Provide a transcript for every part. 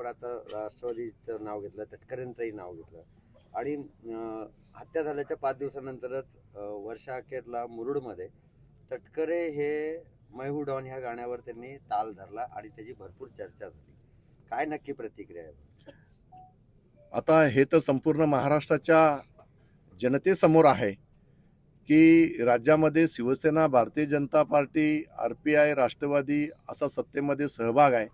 आपण आता राष्ट्रवादीचं नाव घेतलं, तटकरेंचंही नाव घेतलं आणि हत्या झाल्याच्या 5 दिवसानंतरच वर्षा अखेरला मुरुडमध्ये तटकरे हे मैं हूं डॉन ह्या गाण्यावर त्यांनी ताल धरला आणि त्याची भरपूर चर्चा झाली. काय नक्की प्रतिक्रिया आहे? आता हे तर संपूर्ण महाराष्ट्राच्या जनतेसमोर आहे की राज्यामध्ये शिवसेना, भारतीय जनता पार्टी, RPI, राष्ट्रवादी असा सत्तेमध्ये सहभाग आहे.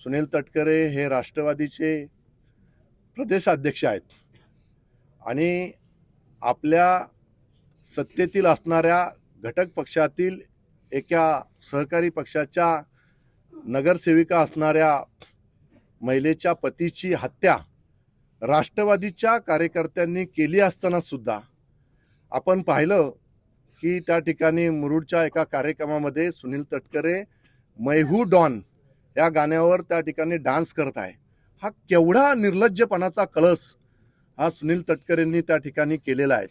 सुनील तटकरे हे राष्ट्रवादीचे प्रदेशाध्यक्ष आहेत आणि आपल्या सत्तेतील असणाऱ्या घटक पक्षातील एका सहकारी पक्षाच्या नगरसेविका असणाऱ्या महिलेच्या पतीची हत्या राष्ट्रवादीच्या कार्यकर्त्यांनी केली असताना सुद्धा आपण पाहिलं की त्या ठिकाणी मुरुडच्या एका कार्यक्रमामध्ये सुनील तटकरे मैं हूं डॉन या गाण्यावर त्या ठिकाणी डान्स करत आहे. हा केवढा निर्लज्जपणाचा कळस हा सुनील तटकरेंनी त्या ठिकाणी केलेला आहे.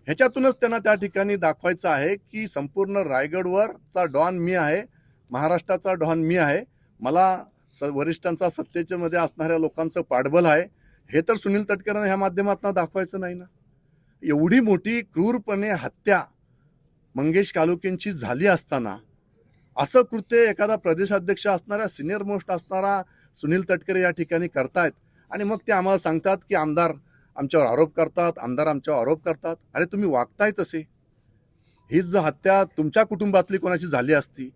ह्याच्यातूनच त्यांना त्या ठिकाणी दाखवायचं आहे की संपूर्ण रायगडवरचा डॉन मी आहे, महाराष्ट्राचा डॉन मी आहे, मला वरिष्ठांचा सत्तेच्या मध्ये असणाऱ्या लोकांचं पाठबळ आहे. हे तर सुनील तटकरेंना ह्या माध्यमातून दाखवायचं नाही ना. एवढी मोठी क्रूरपणे हत्या मंगेश कालोखेंची झाली असताना असं कृत्य एखादा प्रदेशाध्यक्ष असणारा, सिनियर मोस्ट असणारा सुनील तटकरे या ठिकाणी करतायत आणि मग ते आम्हाला सांगतात की आमदार आमच्यावर आरोप करतात, आमदार आमच्यावर आरोप करतात. अरे तुम्ही वागताय तसे. हीच जर हत्या तुमच्या कुटुंबातली कोणाची झाली असती,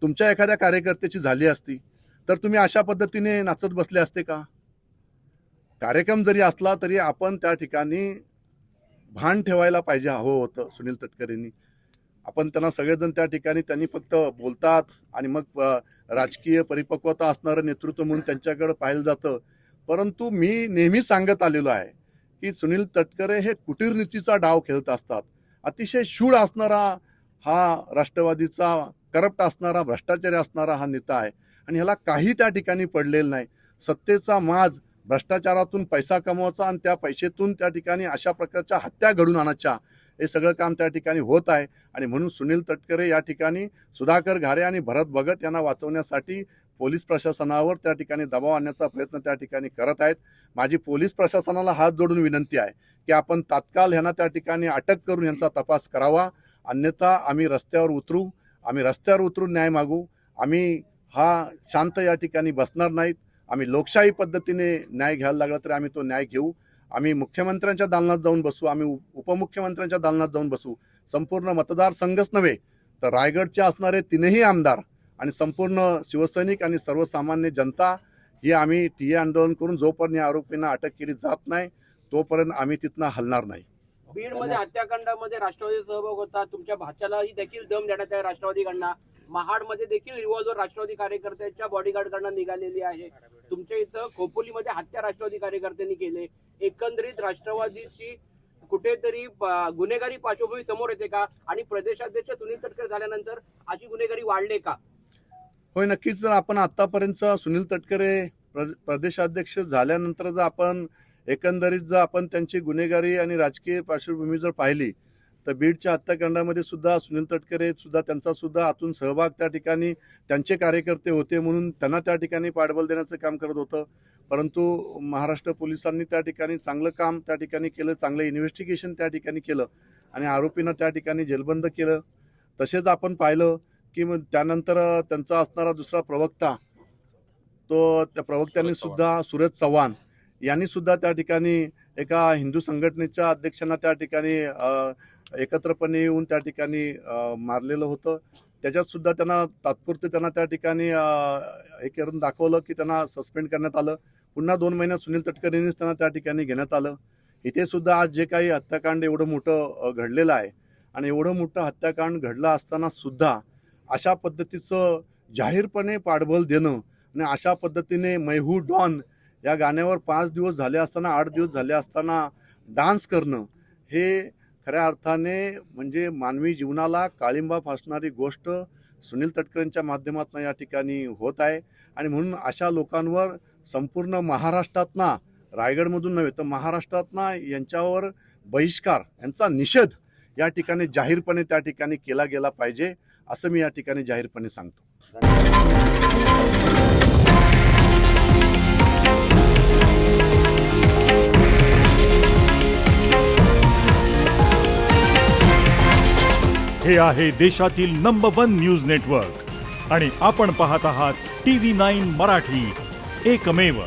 तुमच्या एखाद्या कार्यकर्त्याची झाली असती तर तुम्ही अशा पद्धतीने नाचत बसले असते का? कार्यक्रम जरी असला तरी आपण त्या ठिकाणी भान ठेवायला पाहिजे हवं होतं सुनील तटकरेंनी. आपण त्यांना सगळेजण त्या ठिकाणी त्यांनी फक्त बोलतात आणि मग राजकीय परिपक्वता असणारं नेतृत्व म्हणून त्यांच्याकडे पाहिलं जातं. परंतु मी नेहमी सांगत आलेलो आहे की सुनील तटकरे हे कुटीरनीतीचा डाव खेळत असतात. अतिशय शूळ असणारा हा राष्ट्रवादीचा करप्ट असणारा, भ्रष्टाचारी असणारा हा नेता आहे आणि ह्याला काही त्या ठिकाणी पडलेलं नाही. सत्तेचा माज, भ्रष्टाचारातून पैसा कमवायचा आणि त्या पैशातून त्या ठिकाणी अशा प्रकारच्या हत्या घडून आणायच्या, हे सगळं काम त्या ठिकाणी होत आहे. आणि म्हणून सुनील तटकरे या ठिकाणी सुधाकर घारे आणि भरत भगत यांना वाचवण्यासाठी पोलीस प्रशासनावर त्या ठिकाणी दबाव आणण्याचा प्रयत्न त्या ठिकाणी करत आहेत. माझी पोलीस प्रशासनाला हात जोडून विनंती आहे की आपण तात्काळ ह्यांना त्या ठिकाणी अटक करून यांचा तपास करावा, अन्यथा आम्ही रस्त्यावर उतरू. आम्ही रस्त्यावर उतरून न्याय मागू. आम्ही हा शांत या ठिकाणी बसणार नाहीत. आम्ही लोकशाही पद्धतीने न्याय घ्यायला लागला तरी आम्ही तो न्याय घेऊ. आम्ही मुख्यमंत्र्यांच्या दालनात जाऊन बसू, आम्ही उपमुख्यमंत्र्यांच्या दालनात जाऊन बसू. संपूर्ण मतदारसंघच नव्हे तर रायगडचे असणारे 3ही आमदार आणि संपूर्ण शिवसैनिक आणि सर्वसामान्य जनता ही आम्ही ठिय्या आंदोलन करून जोपर्यंत या आरोपींना अटक केली जात नाही तोपर्यंत आम्ही तिथनं हलणार नाही. बीडमध्ये हत्याकांडामध्ये राष्ट्रवादी सहभाग होता. तुमच्या भाच्यालाही देखील दम देण्यात आहे राष्ट्रवादीकडनं. महाडमध्ये देखील रिव्हॉल्वर राष्ट्रवादी कार्यकर्त्यांच्या बॉडीगार्डकडनं निघालेली आहे. तुमच्या इथं खोपोलीमध्ये हत्या राष्ट्रवादी कार्यकर्त्यांनी केले. एकंदरीत राष्ट्रवादीची कुठेतरी गुन्हेगारी पार्श्वभूमी समोर येते का? आणि प्रदेशाध्यक्ष सुनील तटकरे झाल्यानंतर अशी गुन्हेगारी वाढले का? होय, नक्कीच. जर आपण आतापर्यंत सुनील तटकरे प्रदेशाध्यक्ष झाल्यानंतर जर आपण एकंदरीत जर आपण त्यांची गुन्हेगारी आणि राजकीय पार्श्वभूमी जर पाहिली तर बीडच्या हत्याकांडामध्ये सुद्धा सुनील तटकरे सुद्धा त्यांचा सुद्धा आतून सहभाग त्या ठिकाणी त्यांचे कार्यकर्ते होते म्हणून त्यांना त्या ठिकाणी पाठबळ देण्याचं काम करत होतं. परंतु महाराष्ट्र पोलिसांनी त्या ठिकाणी चांगलं काम त्या ठिकाणी केलं, चांगलं इन्व्हेस्टिगेशन त्या ठिकाणी केलं आणि आरोपींना त्या ठिकाणी जेलबंद केलं. तसेच आपण पाहिलं की मग त्यानंतर त्यांचा असणारा दुसरा प्रवक्ता, तो त्या प्रवक्त्यांनी सुद्धा सूरज चव्हाण यांनी सुद्धा त्या ठिकाणी एका हिंदू संघटनेच्या अध्यक्षांना त्या ठिकाणी एकत्रपणे येऊन त्या ठिकाणी मारलेलं होतं. त्याच्यात सुद्धा त्यांना तात्पुरते त्यांना त्या ठिकाणी हे करून दाखवलं की त्यांना सस्पेंड करण्यात आलं. पुन्हा 2 महिन्यात सुनील तटकरेंनीच त्यांना त्या ठिकाणी घेण्यात आलं. इथे सुद्धा आज जे काही हत्याकांड एवढं मोठं घडलेलं आहे आणि एवढं मोठं हत्याकांड घडलं असताना सुद्धा अशा पद्धतीचं जाहीरपणे पाठबळ देणं आणि अशा पद्धतीने मैं हूं डॉन या गाण्यावर 5 दिवस झाले असताना, 8 दिवस झाले असताना डान्स करणं, हे खऱ्या अर्थाने म्हणजे मानवी जीवनाला काळिंबा फासणारी गोष्ट सुनील तटकरेंच्या माध्यमातून या ठिकाणी होत आहे. आणि म्हणून अशा लोकांवर संपूर्ण महाराष्ट्रातना, रायगडमधून नव्हे तर महाराष्ट्रातना यांच्यावर बहिष्कार, यांचा निषेध या ठिकाणी जाहीरपणे त्या ठिकाणी केला गेला पाहिजे असं मी या ठिकाणी जाहीरपणे सांगतो. हे आहे देशातील नंबर 1 न्यूज नेटवर्क आणि आपण पाहत आहात TV9 मराठी, एकमेव.